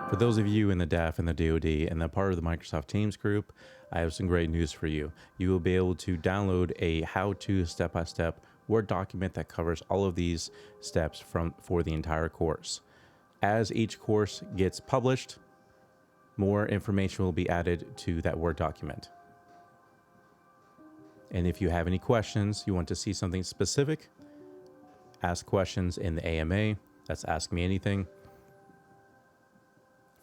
For those of you in the DAF and the DoD and the part of the Microsoft Teams group, I have some great news for you. You will be able to download a how-to step-by-step Word document that covers all of these steps for the entire course. As each course gets published, more information will be added to that Word document. And if you have any questions, you want to see something specific, ask questions in the AMA. That's Ask Me Anything.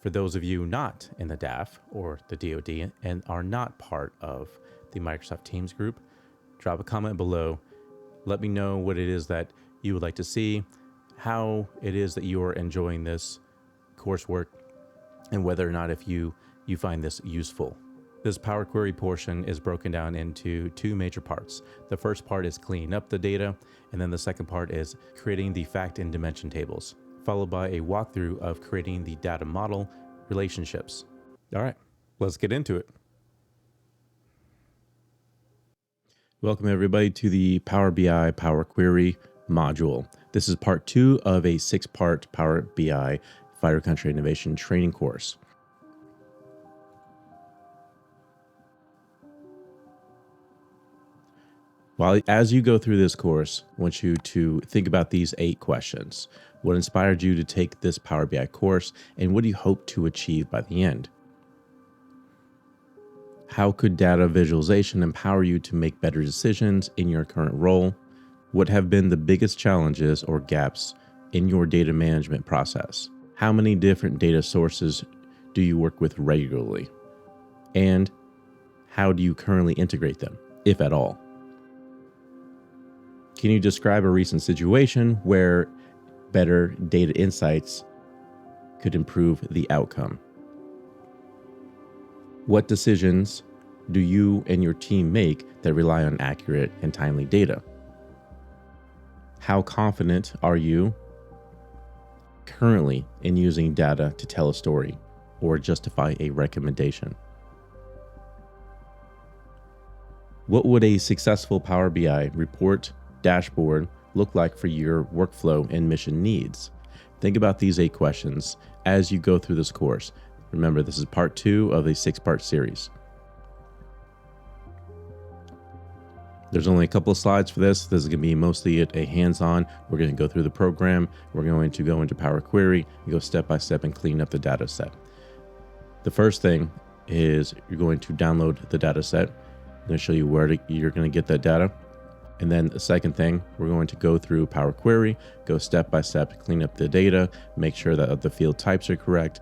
For those of you not in the DAF or the DoD and are not part of the Microsoft Teams group, drop a comment below. Let me know what it is that you would like to see, how it is that you are enjoying this coursework, and whether or not if you find this useful. This Power Query portion is broken down into two major parts. The first part is cleaning up the data, and then the second part is creating the fact and dimension tables, followed by a walkthrough of creating the data model relationships. All right, let's get into it. Welcome everybody to the Power BI Power Query module. This is part 2 of a 6-part Power BI Fire Country Innovation training course. As you go through this course, I want you to think about these 8 questions. What inspired you to take this Power BI course, and what do you hope to achieve by the end? How could data visualization empower you to make better decisions in your current role? What have been the biggest challenges or gaps in your data management process? How many different data sources do you work with regularly? And how do you currently integrate them, if at all? Can you describe a recent situation where better data insights could improve the outcome? What decisions do you and your team make that rely on accurate and timely data? How confident are you currently in using data to tell a story or justify a recommendation? What would a successful Power BI report dashboard look like for your workflow and mission needs? Think about these 8 questions as you go through this course. Remember, this is part 2 of a 6-part series. There's only a couple of slides for this. This is going to be mostly a hands-on. We're going to go through the program. We're going to go into Power Query and go step by step and clean up the data set. The first thing is you're going to download the data set. I'm going to show you where you're going to get that data. And then the second thing, we're going to go through Power Query, go step by step, clean up the data, make sure that the field types are correct.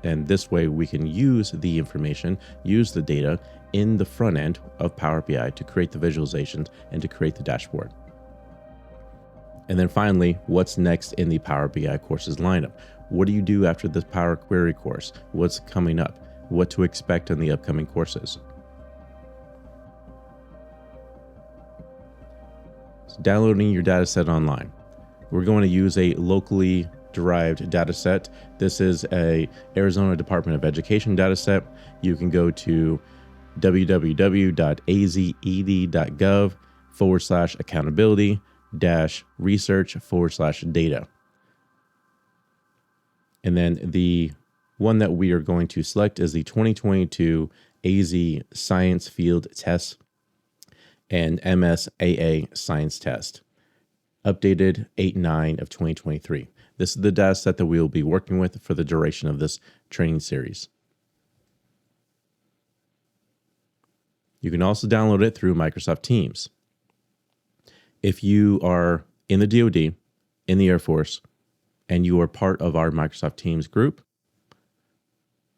And this way we can use the information, use the data in the front end of Power BI to create the visualizations and to create the dashboard. And then finally, what's next in the Power BI courses lineup? What do you do after this Power Query course? What's coming up? What to expect in the upcoming courses? Downloading your data set online. We're going to use a locally derived data set. This is a Arizona Department of Education data set. You can go to www.azed.gov/accountability-research/data. And then the one that we are going to select is the 2022 AZ Science Field Test and MSAA Science Test, updated 8/9 of 2023. This is the data set that we will be working with for the duration of this training series. You can also download it through Microsoft Teams. If you are in the DoD, in the Air Force, and you are part of our Microsoft Teams group,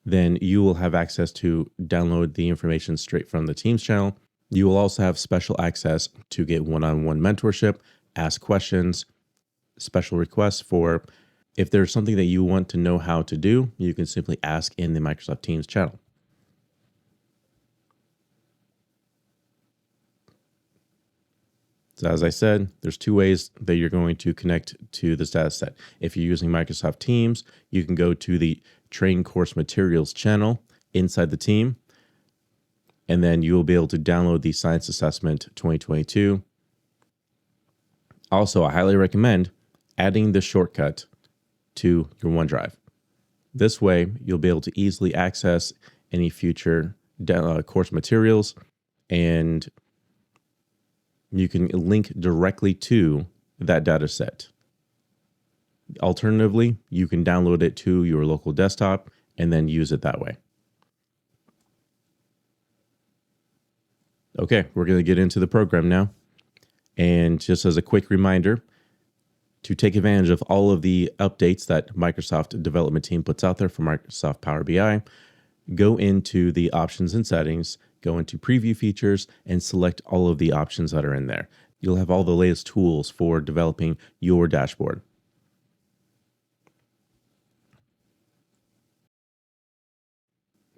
then you will have access to download the information straight from the Teams channel. You will also have special access to get one-on-one mentorship, ask questions, special requests for if there's something that you want to know how to do, you can simply ask in the Microsoft Teams channel. So as I said, there's 2 ways that you're going to connect to this data set. If you're using Microsoft Teams, you can go to the Train Course Materials channel inside the team, and then you will be able to download the Science Assessment 2022 Also, I highly recommend adding the shortcut to your OneDrive. This way, you'll be able to easily access any future course materials, and you can link directly to that data set. Alternatively, you can download it to your local desktop and then use it that way. Okay, we're going to get into the program now. And just as a quick reminder, to take advantage of all of the updates that Microsoft development team puts out there for Microsoft Power BI, go into the options and settings, go into preview features, and select all of the options that are in there. You'll have all the latest tools for developing your dashboard.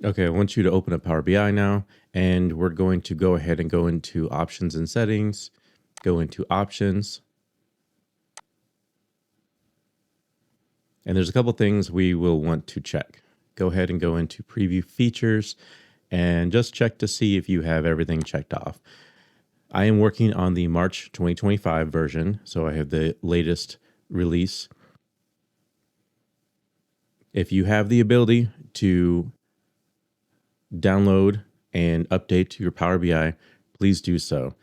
Okay, I want you to open up Power BI now, and we're going to go ahead and go into options and settings, go into options. And there's a couple things we will want to check. Go ahead and go into preview features and just check to see if you have everything checked off. I am working on the March 2025 version, so I have the latest release. If you have the ability to download and update to your Power BI, please do so.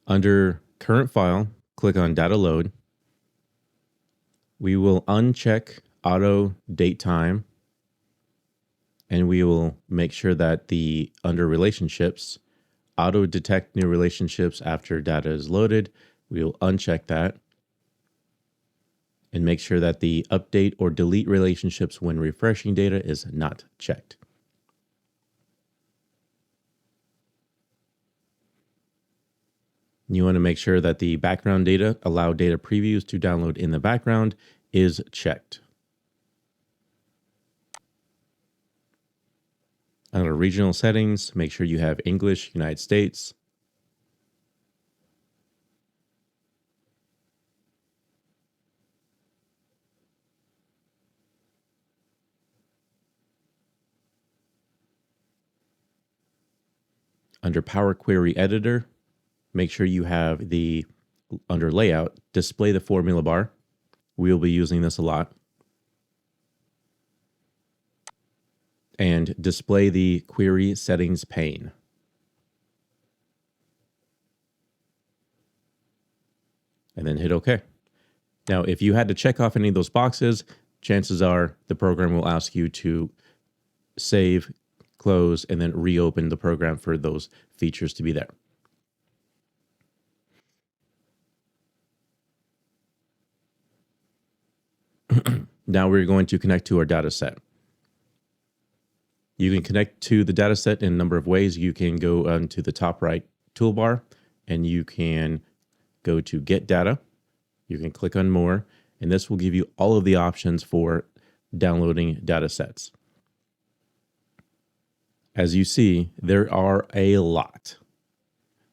Under current file, click on data load. We will uncheck auto date time, and we will make sure that the under relationships, auto detect new relationships after data is loaded. We will uncheck that and make sure that the update or delete relationships when refreshing data is not checked. You want to make sure that the background data, allow data previews to download in the background, is checked. Under regional settings, make sure you have English, United States. Under Power Query Editor, make sure you have the, under layout, display the formula bar. We'll be using this a lot. And display the query settings pane. And then hit OK. Now, if you had to check off any of those boxes, chances are the program will ask you to save, close, and then reopen the program for those features to be there. Now we're going to connect to our data set. You can connect to the data set in a number of ways. You can go to the top right toolbar, and you can go to Get Data. You can click on More, and this will give you all of the options for downloading data sets. As you see, there are a lot.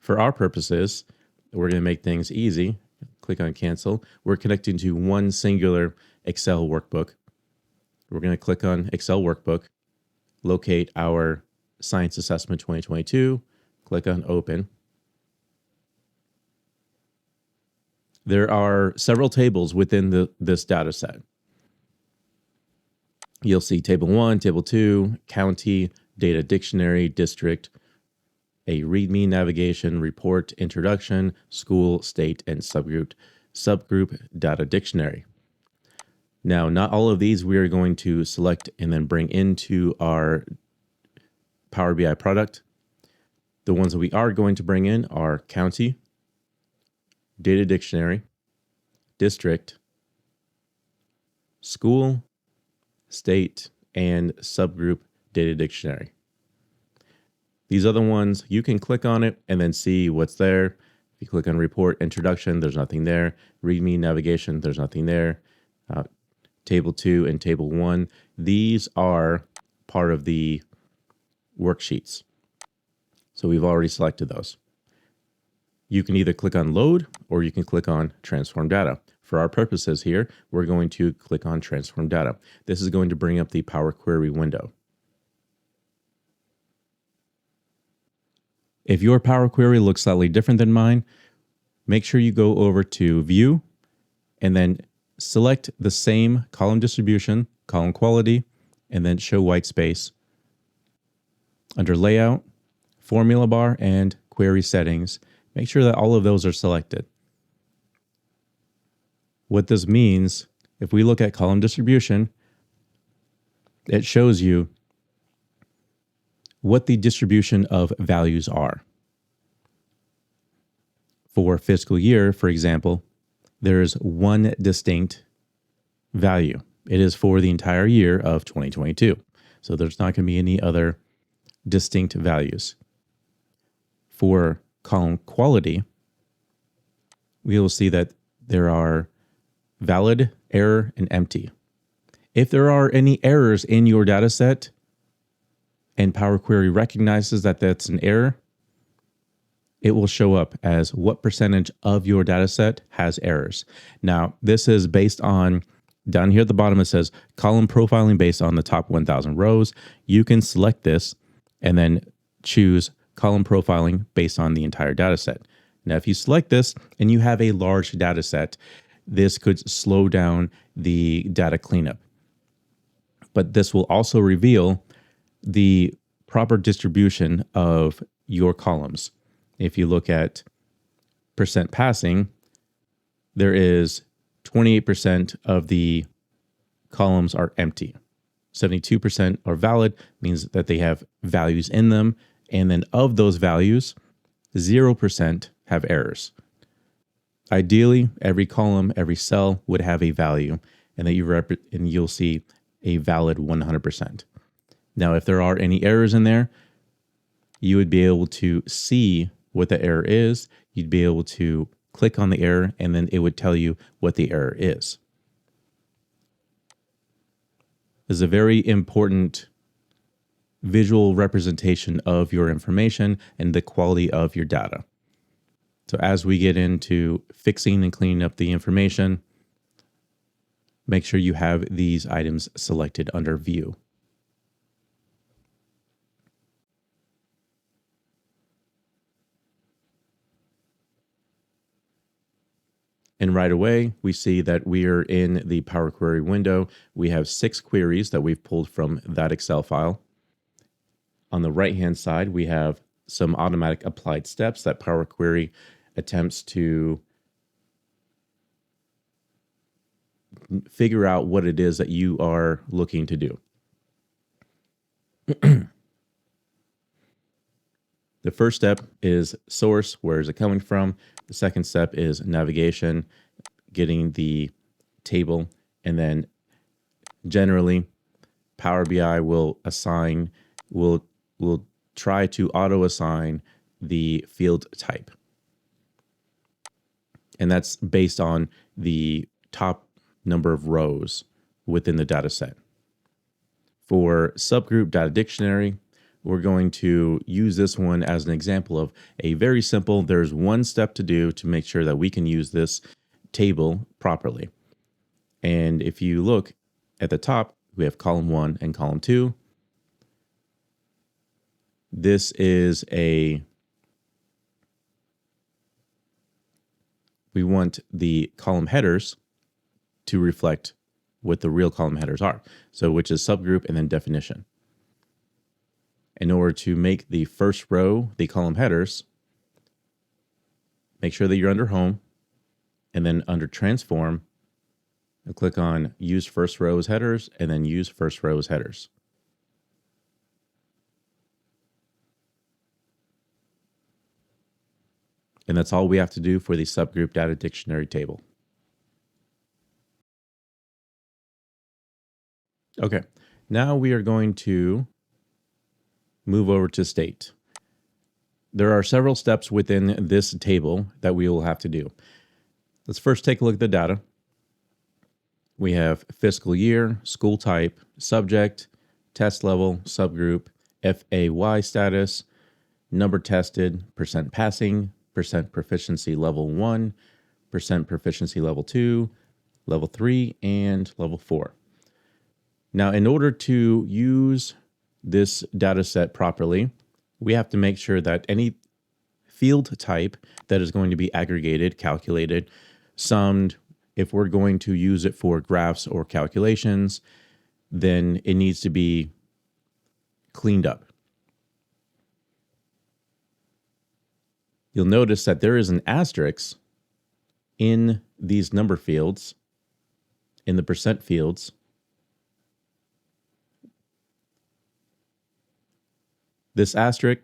For our purposes, we're going to make things easy. Click on Cancel. We're connecting to one singular Excel workbook. We're going to click on Excel workbook, locate our Science Assessment 2022, click on Open. There are several tables within this data set. You'll see Table 1, Table 2, County, Data Dictionary, District, a README navigation, report, introduction, school, state, and subgroup data dictionary. Now, not all of these we are going to select and then bring into our Power BI product. The ones that we are going to bring in are county, data dictionary, district, school, state, and subgroup data dictionary. These other ones, you can click on it and then see what's there. If you click on report, introduction, there's nothing there. README navigation, there's nothing there. Table 2 and Table 1, these are part of the worksheets. So we've already selected those. You can either click on Load or you can click on Transform Data. For our purposes here, we're going to click on Transform Data. This is going to bring up the Power Query window. If your Power Query looks slightly different than mine, make sure you go over to View and then select the same column distribution, column quality, and then show white space. Under Layout, Formula Bar, and Query Settings, make sure that all of those are selected. What this means, if we look at column distribution, it shows you what the distribution of values are. For fiscal year, for example, there is one distinct value. It is for the entire year of 2022. So there's not going to be any other distinct values. For column quality, we will see that there are valid, error, and empty. If there are any errors in your data set and Power Query recognizes that that's an error, it will show up as what percentage of your data set has errors. Now, this is based on, down here at the bottom, it says column profiling based on the top 1,000 rows. You can select this and then choose column profiling based on the entire data set. Now, if you select this and you have a large data set, this could slow down the data cleanup. But this will also reveal the proper distribution of your columns. If you look at percent passing, there is 28% of the columns are empty. 72% are valid, means that they have values in them. And then of those values, 0% have errors. Ideally, every column, every cell would have a value, and that you'll see a valid 100%. Now, if there are any errors in there, you would be able to see what the error is. You'd be able to click on the error, and then it would tell you what the error is. This is a very important visual representation of your information and the quality of your data. So as we get into fixing and cleaning up the information, make sure you have these items selected under View. And right away, we see that we are in the Power Query window. We have 6 queries that we've pulled from that Excel file. On the right-hand side, we have some automatic applied steps that Power Query attempts to figure out what it is that you are looking to do. The first step is source, where is it coming from? The second step is navigation, getting the table, and then generally Power BI will try to auto-assign the field type. And that's based on the top number of rows within the data set. For subgroup data dictionary, we're going to use this one as an example of a very simple, there's one step to do to make sure that we can use this table properly. And if you look at the top, we have column 1 and column 2. This is we want the column headers to reflect what the real column headers are. So which is subgroup and then definition. In order to make the first row the column headers, make sure that you're under Home, and then under Transform, click on Use First Row as Headers, and then Use First Row as Headers. And that's all we have to do for the subgroup data dictionary table. Okay, now we are going to move over to state. There are several steps within this table that we will have to do. Let's first take a look at the data. We have fiscal year, school type, subject, test level, subgroup, FAY status, number tested, percent passing, percent proficiency level 1, percent proficiency level 2, level 3, and level 4. Now, in order to use this data set properly, we have to make sure that any field type that is going to be aggregated, calculated, summed. If we're going to use it for graphs or calculations, then it needs to be cleaned up. You'll notice that there is an asterisk in these number fields, in the percent fields. This asterisk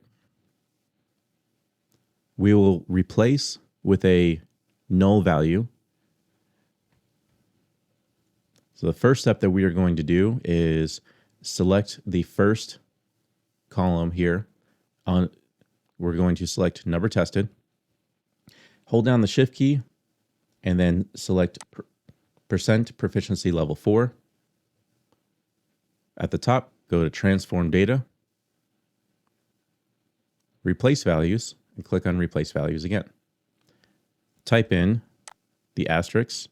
we will replace with a null value. So the first step that we are going to do is select the first column here. We're going to select number tested, hold down the shift key, and then select percent proficiency level 4. At the top, go to transform data, replace values, and click on replace values again. Type in the asterisk,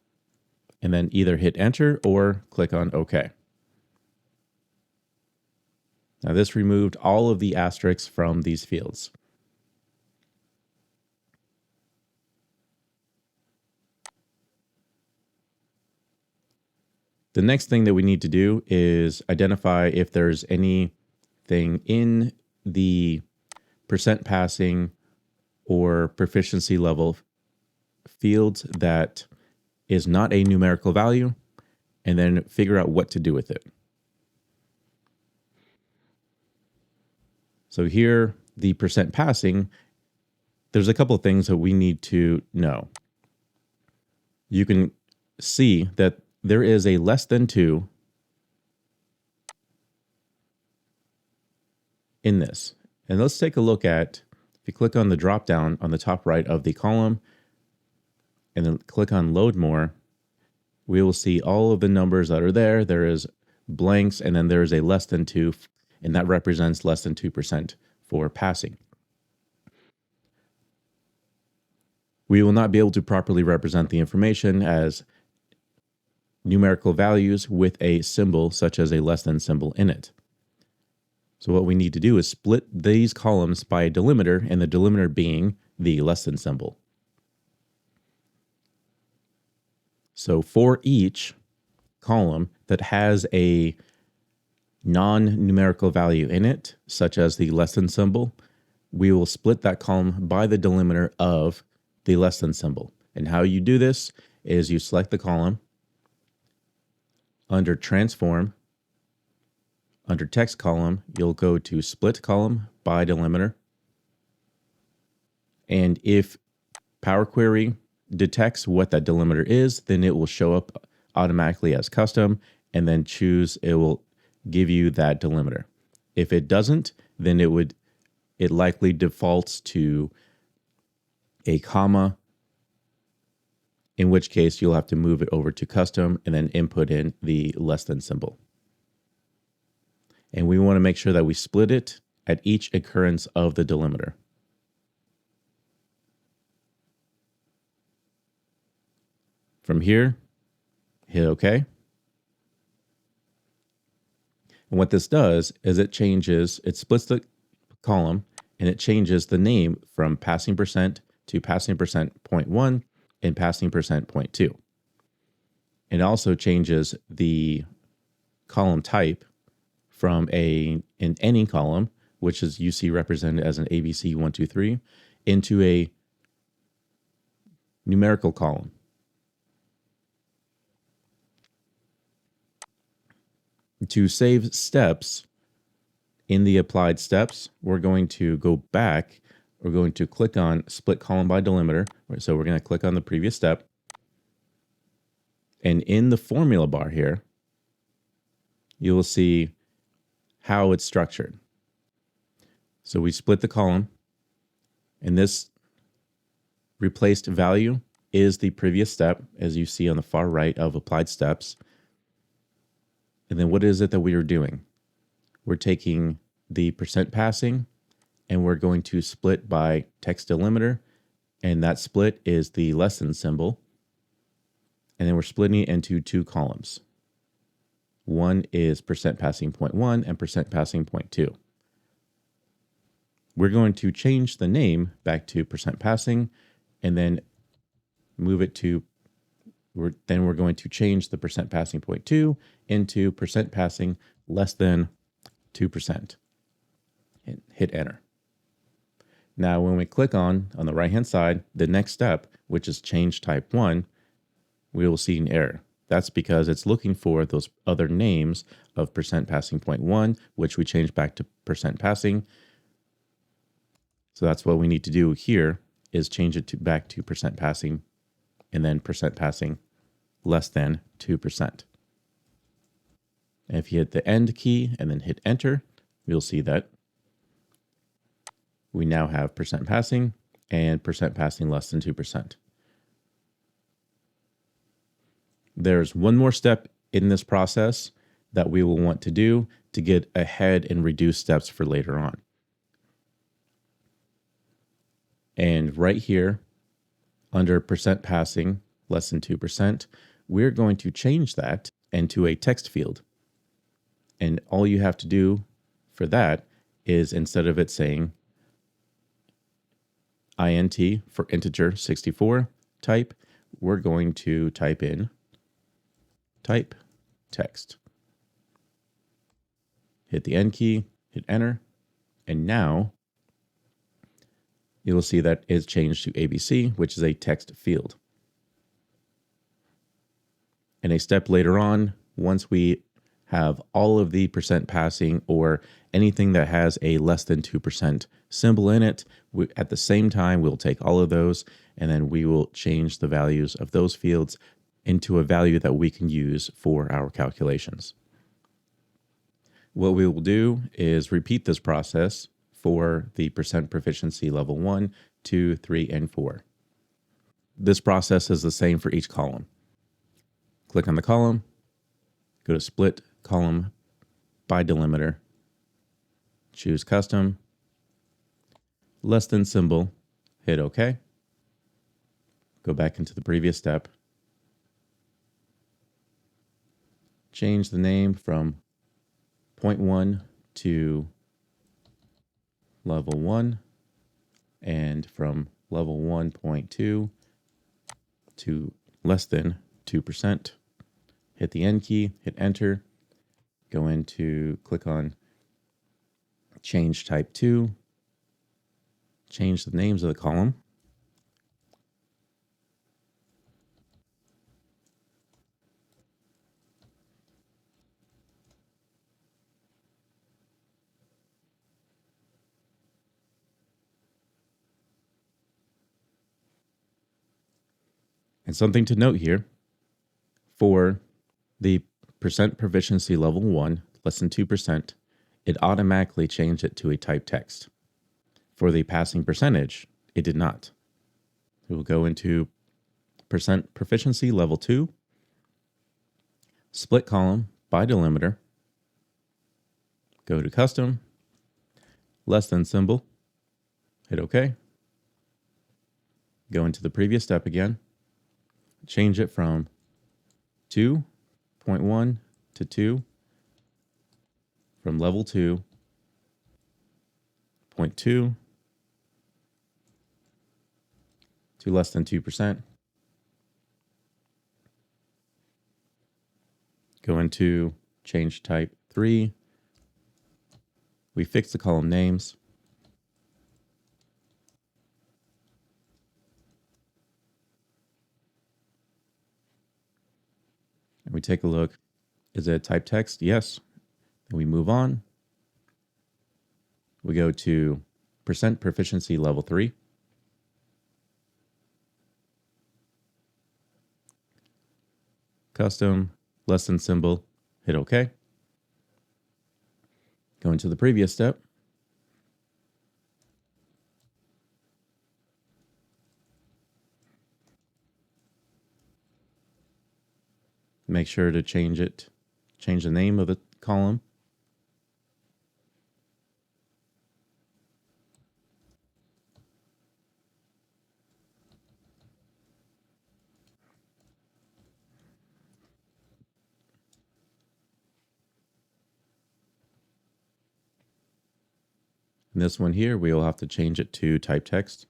and then either hit enter or click on OK. Now this removed all of the asterisks from these fields. The next thing that we need to do is identify if there's anything in the percent passing or proficiency level fields that is not a numerical value, and then figure out what to do with it. So here, the percent passing, there's a couple of things that we need to know. You can see that there is a less than 2 in this. And let's take a look at, if you click on the drop down on the top right of the column, and then click on load more, we will see all of the numbers that are there. There is blanks, and then there is a less than 2, and that represents less than 2% for passing. We will not be able to properly represent the information as numerical values with a symbol such as a less than symbol in it. So what we need to do is split these columns by a delimiter, and the delimiter being the less than symbol. So for each column that has a non-numerical value in it, such as the less than symbol, we will split that column by the delimiter of the less than symbol. And how you do this is you select the column, under transform, under text column, you'll go to split column by delimiter. And if Power Query detects what that delimiter is, then it will show up automatically as custom, and then it will give you that delimiter. If it doesn't, then it likely defaults to a comma, in which case you'll have to move it over to custom and then input in the less than symbol. And we want to make sure that we split it at each occurrence of the delimiter. From here, hit OK. And what this does is it splits the column, and it changes the name from passing percent to passing percent 0.1 and passing percent 0.2. It also changes the column type from an any column, which is you see represented as an ABC 1, 2, 3, into a numerical column. To save steps in the applied steps, we're going to go back. We're going to click on split column by delimiter. So we're going to click on the previous step. And in the formula bar here, you will see how it's structured. So we split the column, and this replaced value is the previous step, as you see on the far right of applied steps. And then what is it that we are doing? We're taking the percent passing, and we're going to split by text delimiter, and that split is the less than symbol. And then we're splitting it into 2 columns. One is percent passing 0.1 and percent passing 0.2. we're going to change the name back to %passing and then move it to, we're going to change the %passing 0.2 into %passing less than 2% and hit enter. Now, when we click on the right-hand side, the next step, which is change type 1, we will see an error. That's because it's looking for those other names of %passing 0.1, which we changed back to %passing. So that's what we need to do here is change it back to %passing and then %passing less than 2%. And if you hit the end key and then hit enter, you'll see that we now have %passing and %passing less than 2%. There's one more step in this process that we will want to do to get ahead and reduce steps for later on. And right here, under %passing less than 2%, we're going to change that into a text field. And all you have to do for that is, instead of it saying int for integer 64 type, we're going to type in type text. Hit the end key, hit enter, and now you will see that it's changed to ABC, which is a text field. And a step later on, once we have all of the %passing or anything that has a less than 2% symbol in it, at the same time, we'll take all of those and then we will change the values of those fields into a value that we can use for our calculations. What we will do is repeat this process for the % proficiency level 1, 2, 3, and 4. This process is the same for each column. Click on the column, go to split column by delimiter, choose custom, less than symbol, hit OK. Go back into the previous step. Change the name from 0.1 to level 1 and from level 1.2 to less than 2%. Hit the end key, hit enter, go into, click on change type 2, change the names of the column. And something to note here, for the % proficiency level 1, less than 2%, it automatically changed it to a type text. For the passing percentage, it did not. We will go into % proficiency level 2, split column by delimiter, go to custom, less than symbol, hit OK. Go into the previous step again, change it from 2.1 to 2, from level 2, 0.2 to less than 2%. Go into change type 3. We fix the column names. And we take a look. Is it type text? Yes. And we move on. We go to % proficiency level 3. Custom, less than symbol, hit OK. Go into the previous step. Make sure to change the name of the column. In this one here, we will have to change it to type text.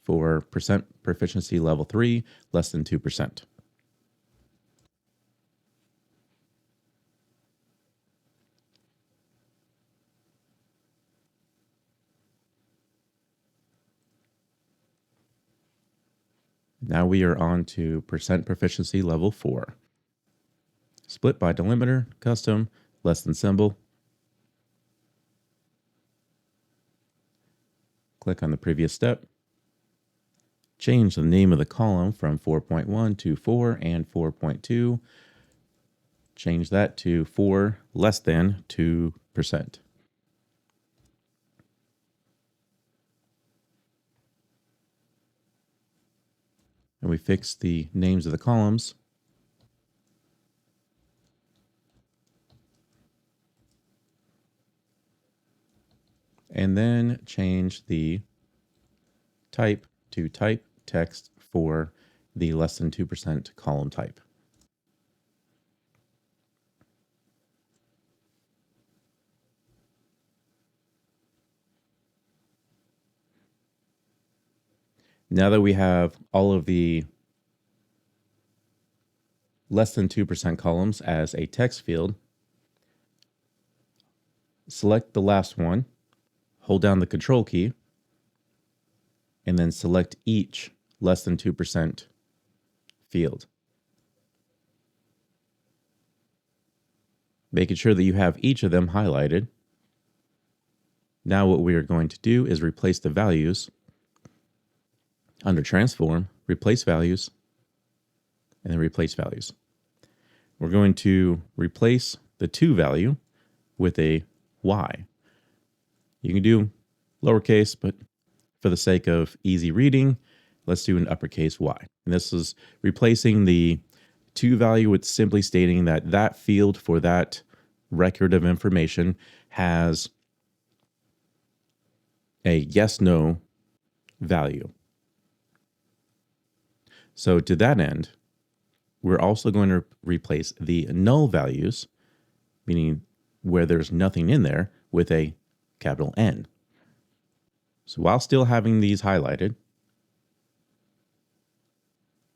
For percent proficiency level 3, less than 2%. Now we are on to percent proficiency level 4. Split by delimiter, custom, less than symbol. Click on the previous step. Change the name of the column from 4.1 to 4 and 4.2. Change that to 4 less than 2%. And we fix the names of the columns. And then change the type to type text for the less than 2% column type. Now that we have all of the less than 2% columns as a text field, select the last one, hold down the Control key, and then select each less than 2% field. Making sure that you have each of them highlighted. Now what we are going to do is replace the values. Under Transform, Replace Values, and then Replace Values. We're going to replace the 2 value with a Y. You can do lowercase, but for the sake of easy reading, let's do an uppercase Y. And this is replacing the 2 value with simply stating that that field for that record of information has a yes/no value. So to that end, we're also going to replace the null values, meaning where there's nothing in there, with a capital N. So while still having these highlighted,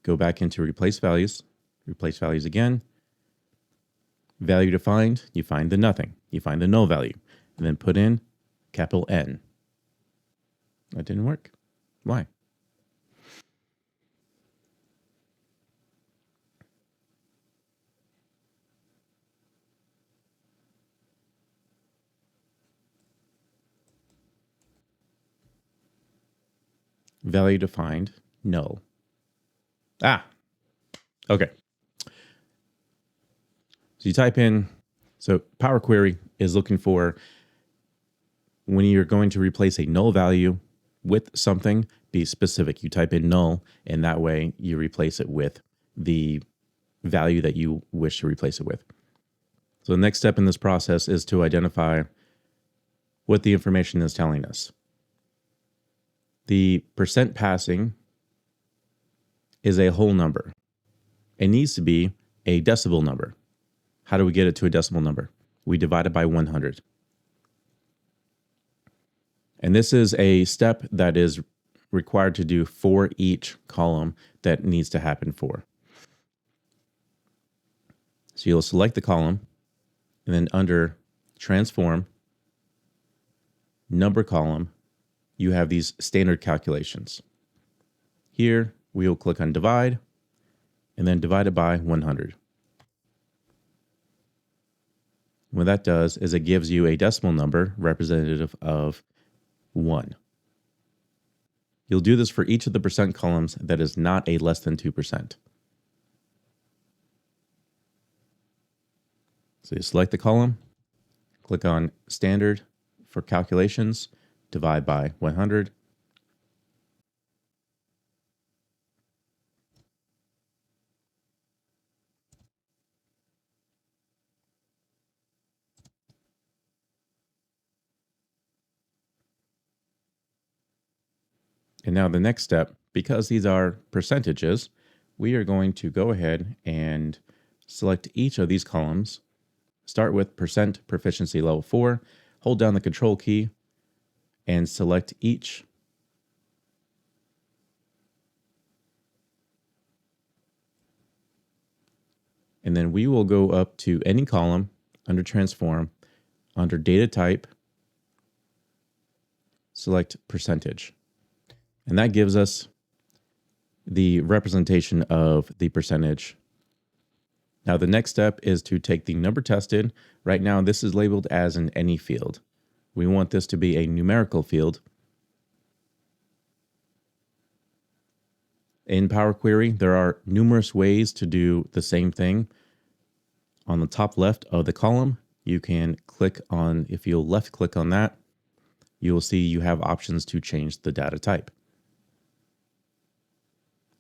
go back into replace values again. Value defined, you find the nothing, you find the null value, and then put in capital N. That didn't work. Why? Value defined, null. Okay. So you type in, so Power Query is looking for when you're going to replace a null value with something, be specific. You type in null, and that way you replace it with the value that you wish to replace it with. So the next step in this process is to identify what the information is telling us. The percent passing is a whole number. It needs to be a decimal number. How do we get it to a decimal number? We divide it by 100. And this is a step that is required to do for each column that needs to happen for. So you'll select the column, and then under Transform, Number column, you have these standard calculations. Here, we will click on Divide, and then divide it by 100. What that does is it gives you a decimal number representative of 1. You'll do this for each of the percent columns that is not a less than 2%. So you select the column, click on Standard for calculations, divide by 100. And now the next step, because these are percentages, we are going to go ahead and select each of these columns. Start with percent proficiency level 4, hold down the control key and select each. And then we will go up to any column under transform, under data type, select percentage. And that gives us the representation of the percentage. Now the next step is to take the number tested. Right now this is labeled as an any field. We want this to be a numerical field. In Power Query, there are numerous ways to do the same thing. On the top left of the column, you can click on, if you'll left click on that, you will see you have options to change the data type.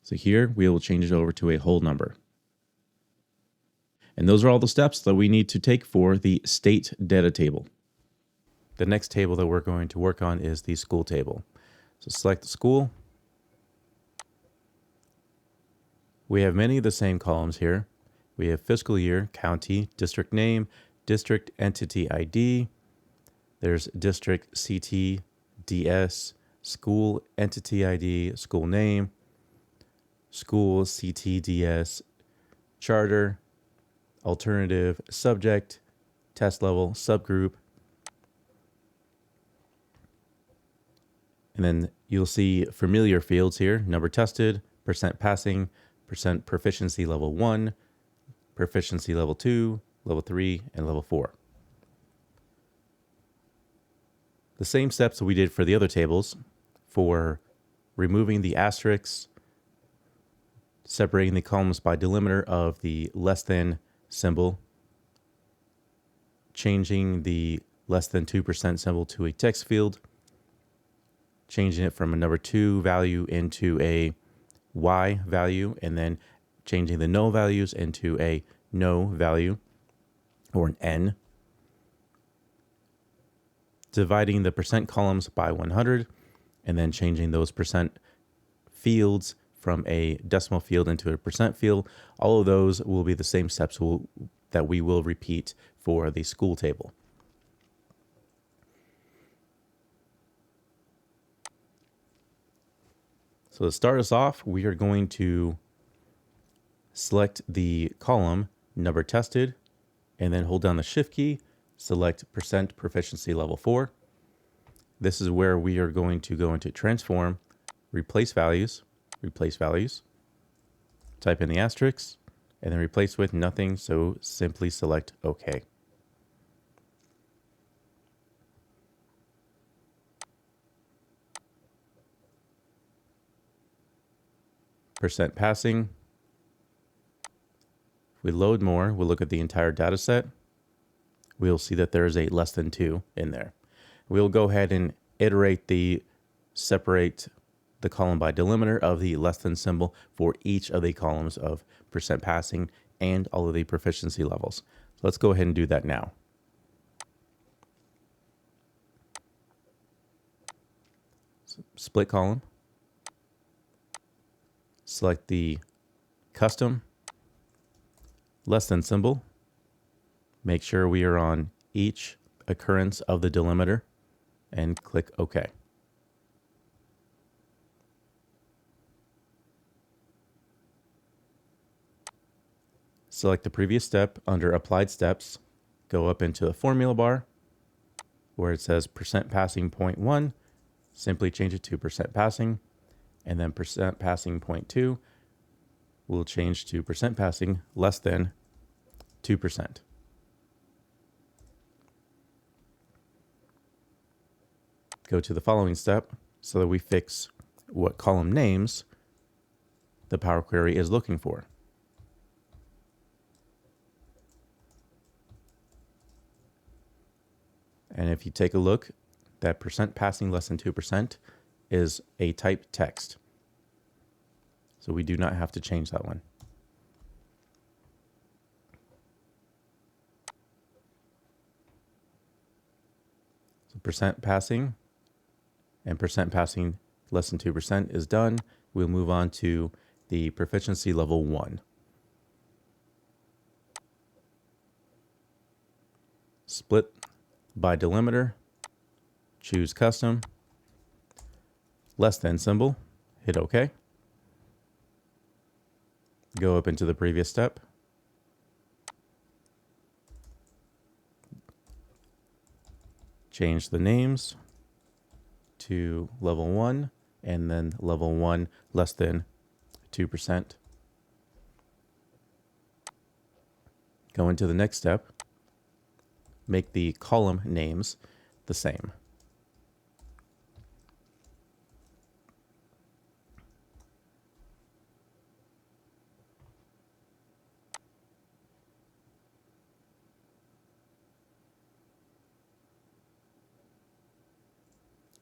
So here we will change it over to a whole number. And those are all the steps that we need to take for the state data table. The next table that we're going to work on is the school table. So select the school. We have many of the same columns here. We have fiscal year, county, district name, district entity ID. There's district CT, DS, school entity ID, school name, school CTDS, charter, alternative, subject, test level, subgroup. And then you'll see familiar fields here, number tested, percent passing, percent proficiency level 1, proficiency level 2, level 3, and level 4. The same steps we did for the other tables for removing the asterisks, separating the columns by delimiter of the less than symbol, changing the less than 2% symbol to a text field, changing it from a number 2 value into a Y value, and then changing the null values into a no value or an N, dividing the percent columns by 100, and then changing those percent fields from a decimal field into a percent field. All of those will be the same steps that we will repeat for the school table. So to start us off, we are going to select the column number tested, and then hold down the shift key, select percent proficiency level 4. This is where we are going to go into transform, replace values, type in the asterisk, and then replace with nothing, so simply select OK. Percent passing. If we load more, we'll look at the entire data set. We'll see that there is a less than 2 in there. We'll go ahead and separate the column by delimiter of the less than symbol for each of the columns of percent passing and all of the proficiency levels. So let's go ahead and do that now. So split column. Select the custom less than symbol. Make sure we are on each occurrence of the delimiter and click OK. Select the previous step under applied steps. Go up into the formula bar where it says percent passing 0.1. Simply change it to percent passing, and then percent passing 0.2 will change to percent passing less than 2%. Go to the following step so that we fix what column names the Power Query is looking for. And if you take a look, that percent passing less than 2% is a type text. So we do not have to change that one. So percent passing and percent passing less than 2% is done. We'll move on to the proficiency level 1. Split by delimiter. choose custom, less than symbol, hit OK. Go up into the previous step. Change the names to level 1 and then level 1 less than 2%. Go into the next step. Make the column names the same.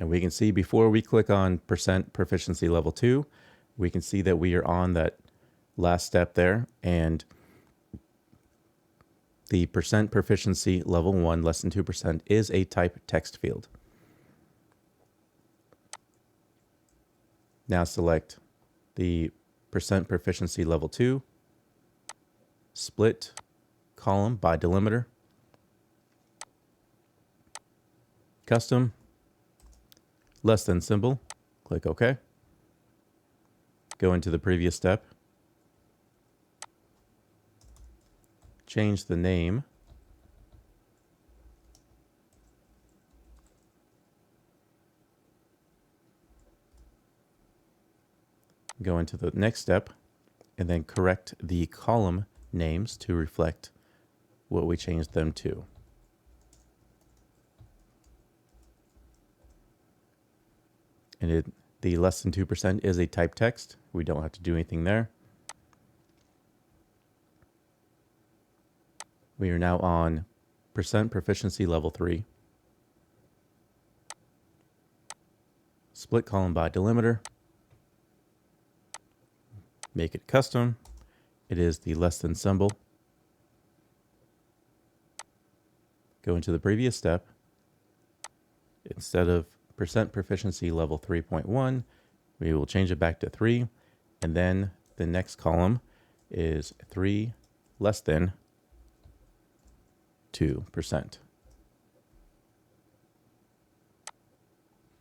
And we can see before we click on percent proficiency level 2, we can see that we are on that last step there, and the percent proficiency level 1 less than 2% is a type text field. Now select the percent proficiency level 2, split column by delimiter, custom, less than symbol, click OK. Go into the previous step. Change the name go into the next step and then correct the column names to reflect what we changed them to. And the less than 2% is a type text. We don't have to do anything there. We are now on percent proficiency level 3. Split column by delimiter. Make it custom. It is the less than symbol. Go into the previous step. Instead of percent proficiency level 3.1, we will change it back to 3. And then the next column is 3 less than 2%.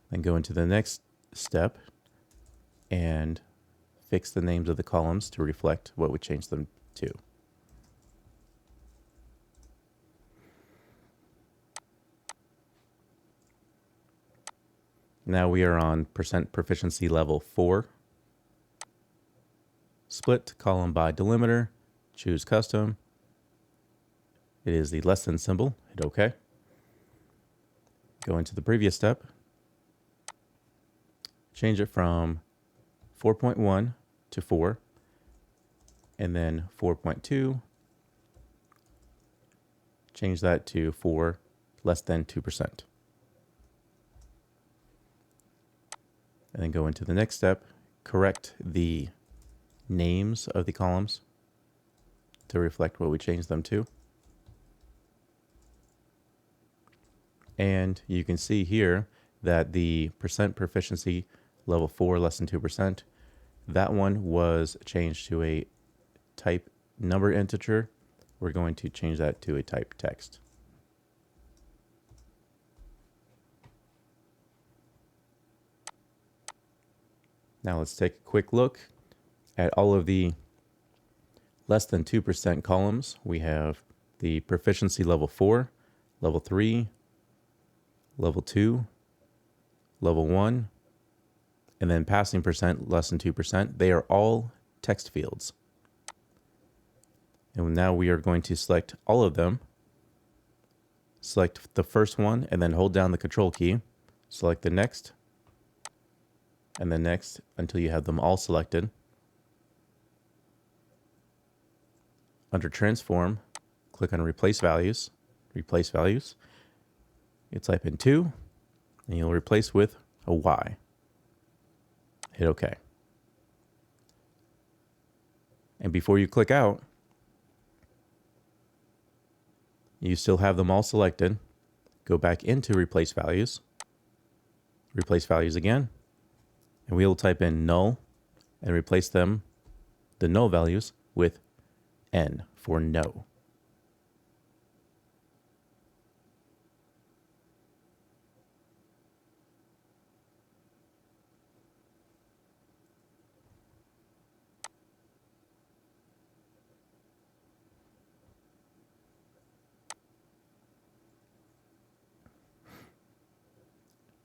Then go into the next step and fix the names of the columns to reflect what we changed them to. Now we are on percent proficiency level 4. Split column by delimiter, choose custom. It is the less than symbol, hit OK. Go into the previous step. Change it from 4.1 to 4, and then 4.2. Change that to 4 less than 2%. And then go into the next step, correct the names of the columns to reflect what we changed them to. And you can see here that the percent proficiency level 4 less than 2%, that one was changed to a type number integer. We're going to change that to a type text. Now let's take a quick look at all of the less than 2% columns. We have the proficiency level 4, level 3, level 2, level 1, and then passing percent less than 2%. They are all text fields. And now we are going to select all of them. Select the first one and then hold down the control key. Select the next and the next until you have them all selected. Under transform, click on replace values. Replace values. You type in 2 and you'll replace with a Y. Hit OK. And before you click out, you still have them all selected. Go back into replace values again, and we will type in null and replace them, the null values, with N for no.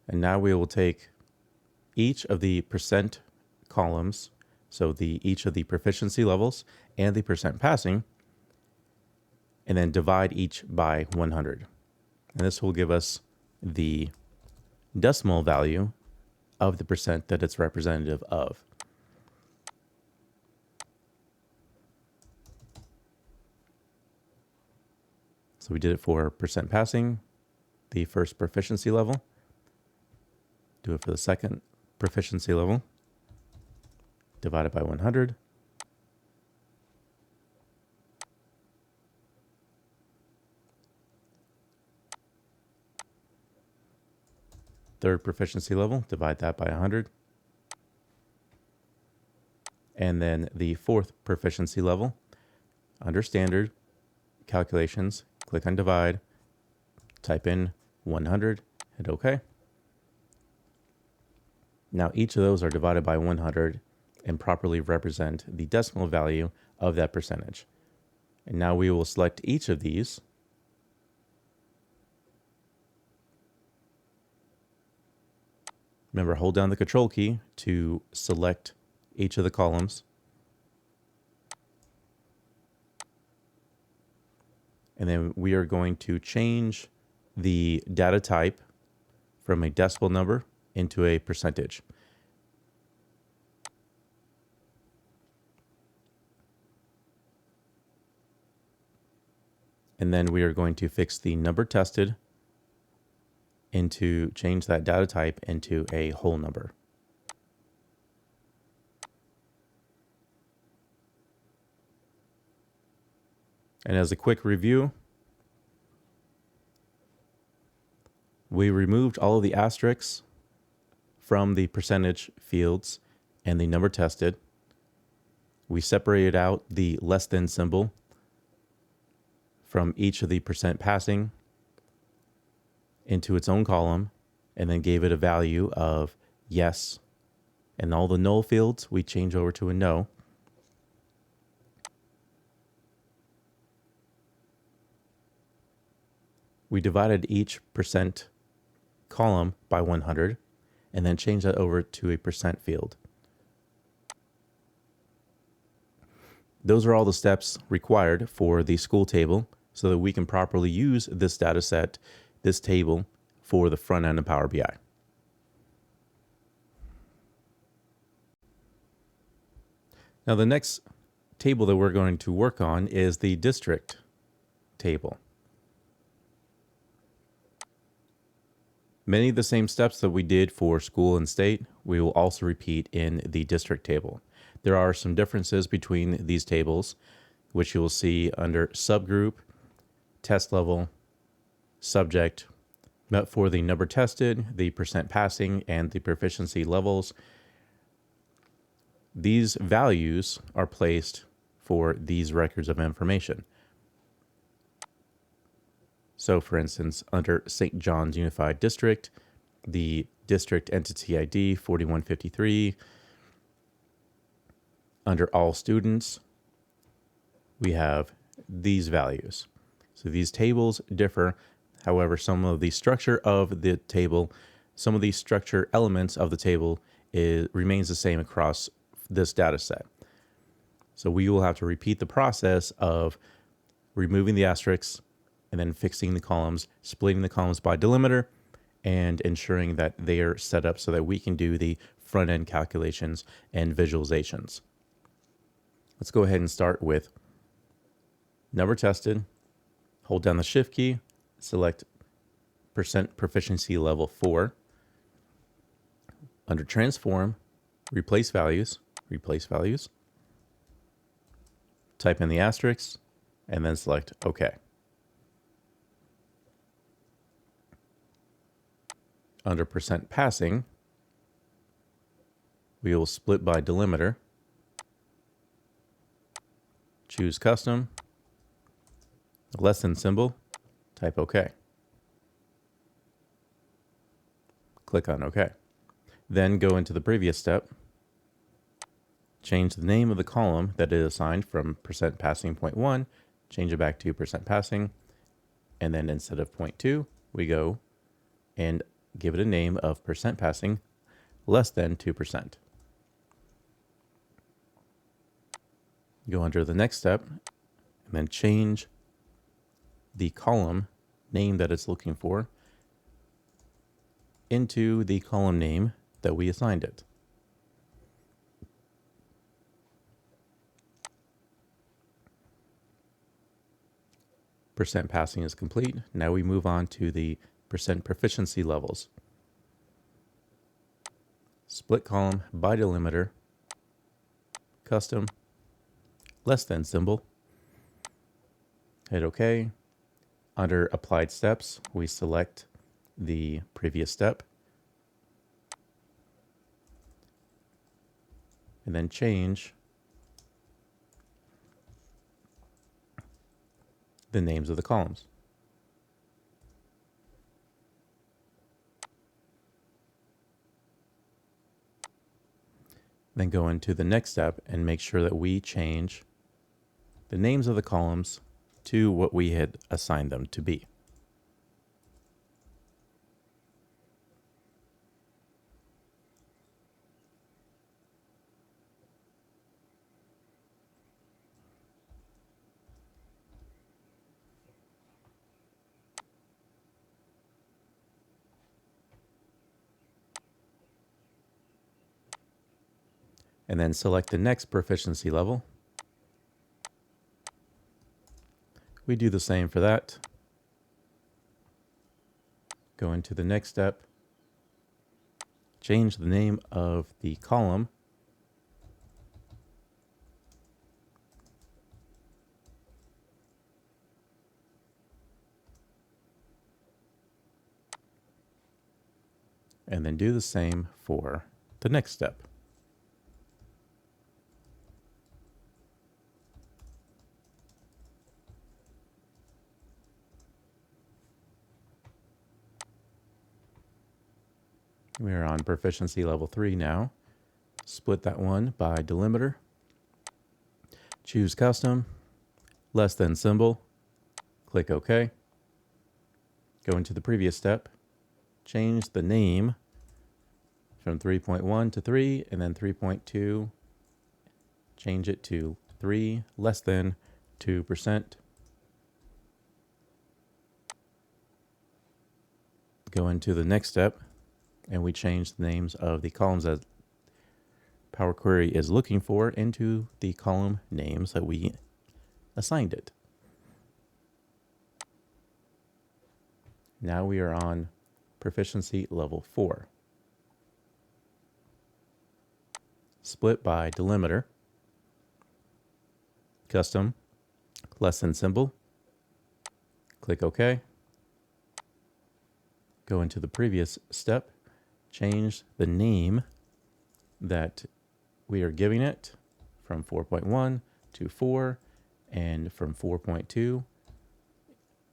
And now we will take each of the percent columns, so each of the proficiency levels and the percent passing, and then divide each by 100. And this will give us the decimal value of the percent that it's representative of. So we did it for percent passing, the first proficiency level. Do it for the second proficiency level. Divided by 100. Third proficiency level, divide that by 100. And then the fourth proficiency level, under standard calculations, click on divide, type in 100, hit OK. Now each of those are divided by 100 and properly represent the decimal value of that percentage. And now we will select each of these. Remember, hold down the Control key to select each of the columns. And then we are going to change the data type from a decimal number into a percentage. And then we are going to fix the number tested into, change that data type into a whole number. And as a quick review, we removed all of the asterisks from the percentage fields and the number tested. We separated out the less than symbol from each of the percent passing into its own column, and then gave it a value of yes. And all the null fields we change over to a no. We divided each percent column by 100 and then change that over to a percent field. Those are all the steps required for the school table so that we can properly use this data set, this table, for the front end of Power BI. Now the next table that we're going to work on is the district table. Many of the same steps that we did for school and state, we will also repeat in the district table. There are some differences between these tables, which you will see under subgroup, test level, subject. But for the number tested, the percent passing, and the proficiency levels, these values are placed for these records of information. So for instance, under St. John's Unified District, the district entity ID 4153, under all students, we have these values. So these tables differ. However, some of the structure of the table, some of the structure elements of the table remains the same across this data set. So we will have to repeat the process of removing the asterisks and then fixing the columns, splitting the columns by delimiter, and ensuring that they are set up so that we can do the front-end calculations and visualizations. Let's go ahead and start with number tested. Hold down the Shift key, select percent proficiency level 4. Under transform, replace values. Type in the asterisks, and then select OK. Under percent passing, we will split by delimiter. Choose custom, less than symbol, type OK. Click on OK. Then go into the previous step. Change the name of the column that is assigned from percent passing 0.1, change it back to percent passing, and then instead of 0.2, we go and give it a name of percent passing less than 2%. Go under the next step and then change the column name that it's looking for into the column name that we assigned it. Percent passing is complete. Now we move on to the percent proficiency levels. Split column by delimiter, custom, less than symbol. Hit OK. Under applied steps, we select the previous step and then change the names of the columns. Then go into the next step and make sure that we change the names of the columns to what we had assigned them to be. And then select the next proficiency level. We do the same for that. Go into the next step, change the name of the column, and then do the same for the next step. We're on proficiency level 3 now. Split that one by delimiter. Choose custom, less than symbol. Click OK. Go into the previous step. Change the name from 3.1 to 3 and then 3.2. Change it to 3 less than 2%. Go into the next step. And we change the names of the columns that Power Query is looking for into the column names that we assigned it. Now we are on proficiency level 4. Split by delimiter, custom, less than symbol. Click OK. Go into the previous step. Change the name that we are giving it from 4.1 to 4, and from 4.2,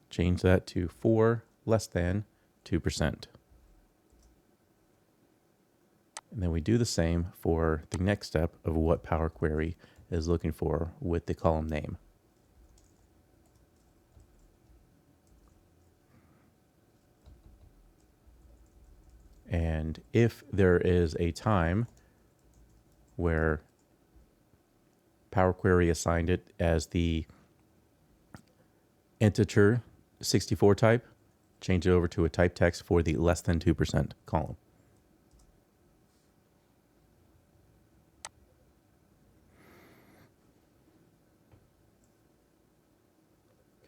change that to 4 less than 2%. And then we do the same for the next step of what Power Query is looking for with the column name. And if there is a time where Power Query assigned it as the integer 64 type, change it over to a type text for the less than 2% column.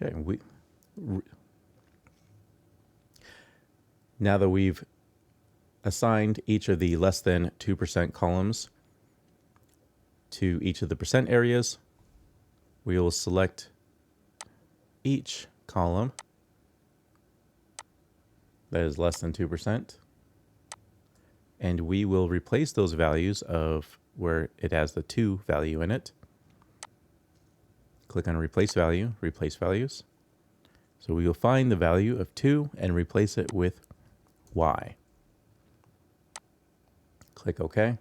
Okay, now that we've assigned each of the less than 2% columns to each of the percent areas, we will select each column that is less than 2%, and we will replace those values of where it has the 2 value in it. Click on replace value, replace values. So we will find the value of 2 and replace it with y. Click OK.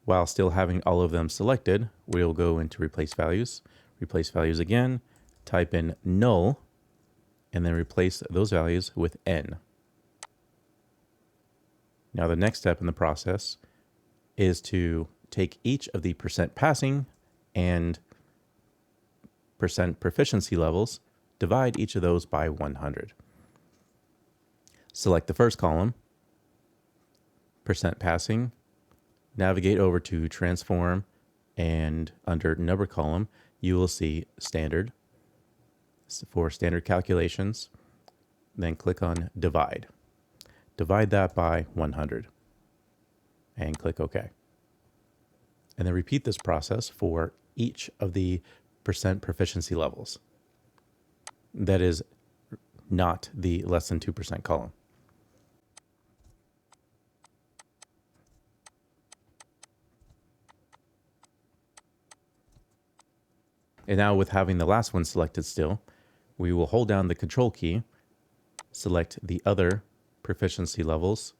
While still having all of them selected, we'll go into replace values again, type in null, and then replace those values with n. Now the next step in the process is to take each of the percent passing and percent proficiency levels, divide each of those by 100. Select the first column, percent passing, navigate over to transform, and under number column, you will see standard for standard calculations. Then click on divide. Divide that by 100 and click OK. And then repeat this process for each of the percent proficiency levels. That is not the less than 2% column. And now with having the last one selected still, we will hold down the control key, select the other proficiency levels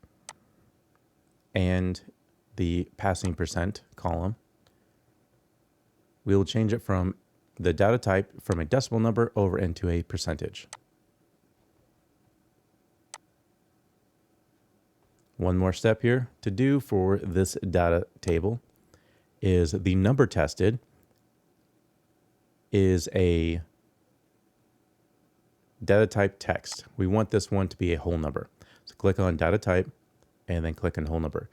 and the passing percent column. We will change it from the data type from a decimal number over into a percentage. One more step here to do for this data table is the number tested is a data type text. We want this one to be a whole number. So click on data type and then click on whole number.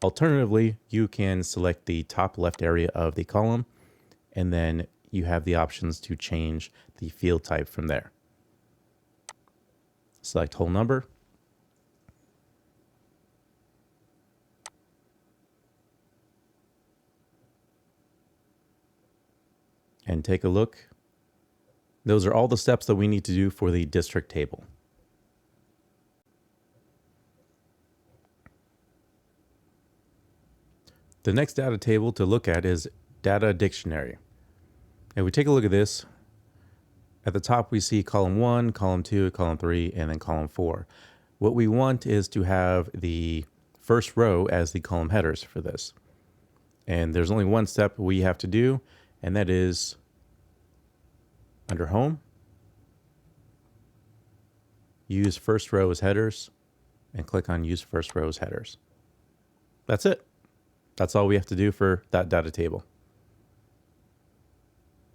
Alternatively, you can select the top left area of the column and then you have the options to change the field type from there. Select whole number. And take a look. Those are all the steps that we need to do for the district table. The next data table to look at is data dictionary. And we take a look at this. At the top, we see column 1, column 2, column 3, and then column 4. What we want is to have the first row as the column headers for this. And there's only one step we have to do, and that is under home, use first row as headers, and click on use first row as headers. That's it. That's all we have to do for that data table.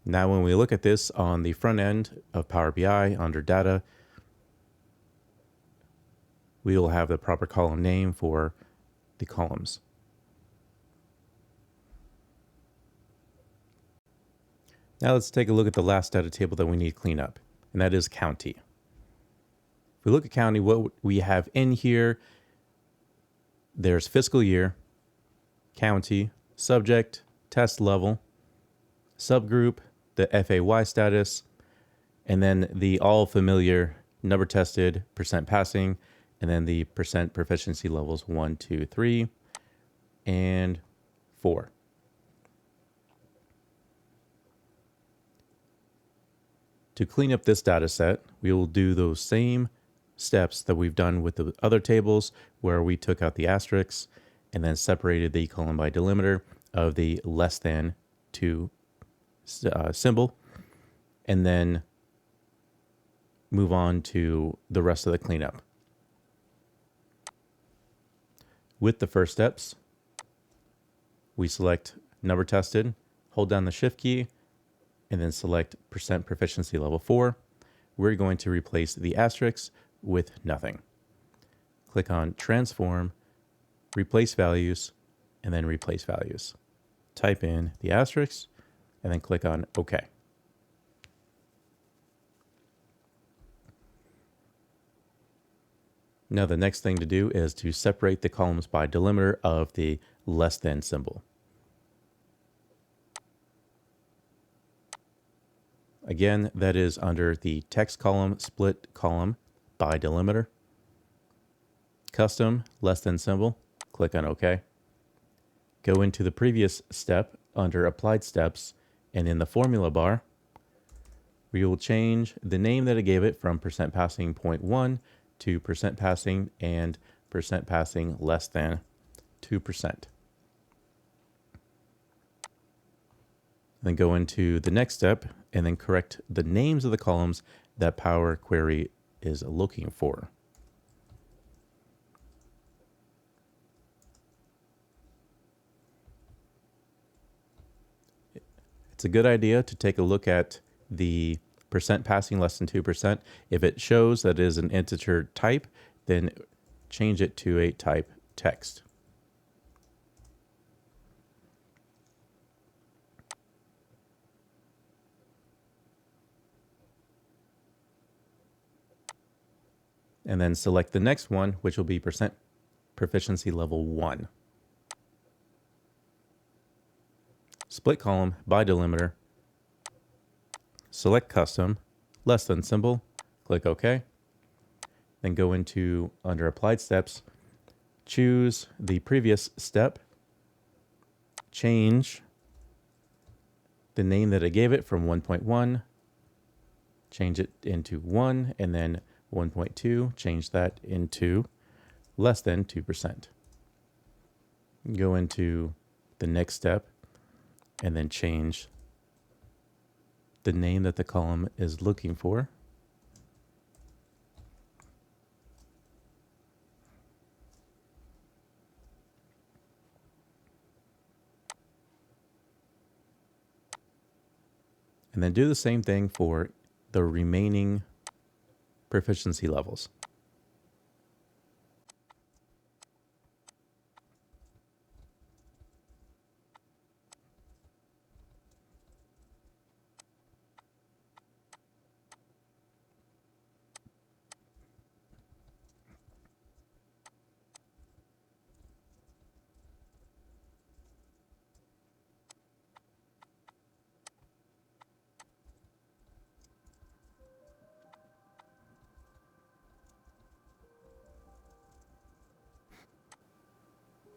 Now when we look at this on the front end of Power BI under data, we will have the proper column name for the columns. Now let's take a look at the last data table that we need to clean up, and that is county. If we look at county, what we have in here, there's fiscal year, county, subject, test level, subgroup, the FAY status, and then the all familiar number tested, percent passing, and then the percent proficiency levels 1, 2, 3, and 4. To clean up this data set, we will do those same steps that we've done with the other tables where we took out the asterisks and then separated the column by delimiter of the less than 2 symbol, and then move on to the rest of the cleanup. With the first steps, we select number tested, hold down the shift key, and then select percent proficiency level 4. We're going to replace the asterisk with nothing. Click on transform, replace values, and then replace values. Type in the asterisk and then click on OK. Now the next thing to do is to separate the columns by delimiter of the less than symbol. Again, that is under the text column split column by delimiter. Custom less than symbol, click on OK. Go into the previous step under applied steps, and in the formula bar, we will change the name that I gave it from percent passing 0.1 to percent passing and percent passing less than 2%. Then go into the next step and then correct the names of the columns that Power Query is looking for. It's a good idea to take a look at the percent passing less than 2%. If it shows that it is an integer type, then change it to a type text. And then select the next one, which will be percent proficiency level 1. Split column by delimiter, select custom, less than symbol, click OK. Then go into under applied steps, choose the previous step, change the name that I gave it from 1.1, change it into 1, and then 1.2, change that into less than 2%. Go into the next step and then change the name that the column is looking for. And then do the same thing for the remaining proficiency levels.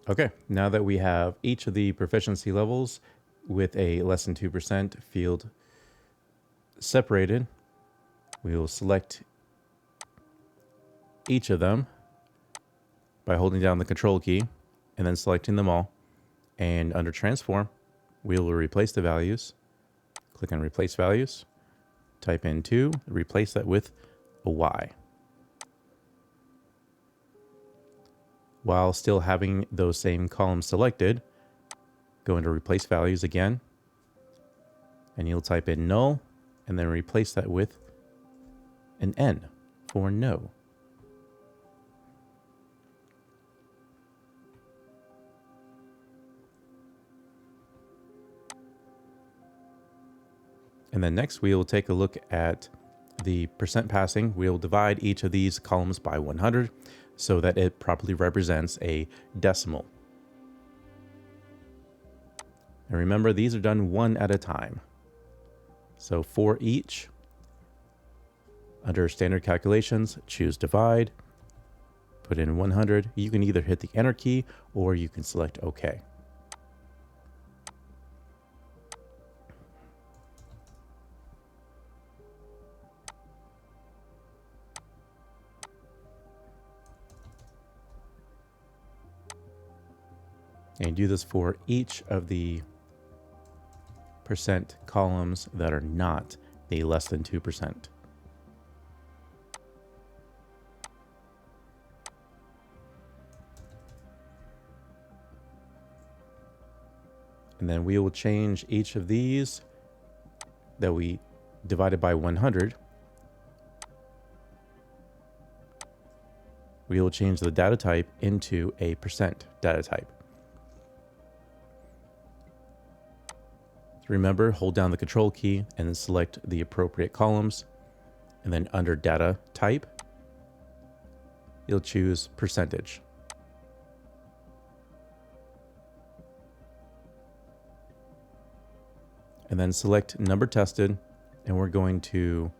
Okay, now that we have each of the proficiency levels with a less than 2% field separated, we will select each of them by holding down the control key and then selecting them all. And under transform, we will replace the values. Click on replace values, type in 2, replace that with a Y. While still having those same columns selected, go into replace values again, and you'll type in null, and then replace that with an N for no. And then next we will take a look at the percent passing. We'll divide each of these columns by 100 so that it properly represents a decimal. And remember, these are done one at a time. So for each, under standard calculations, choose divide, put in 100. You can either hit the enter key or you can select OK. And do this for each of the percent columns that are not the less than 2%. And then we will change each of these that we divided by 100. We will change the data type into a percent data type. Remember, hold down the control key and then select the appropriate columns. And then under data type, you'll choose percentage. And then select number tested, and we're going to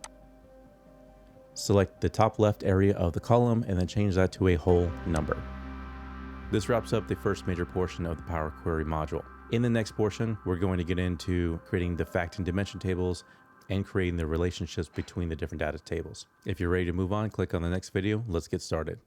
select the top left area of the column and then change that to a whole number. This wraps up the first major portion of the Power Query module. In the next portion, we're going to get into creating the fact and dimension tables and creating the relationships between the different data tables. If you're ready to move on, click on the next video. Let's get started.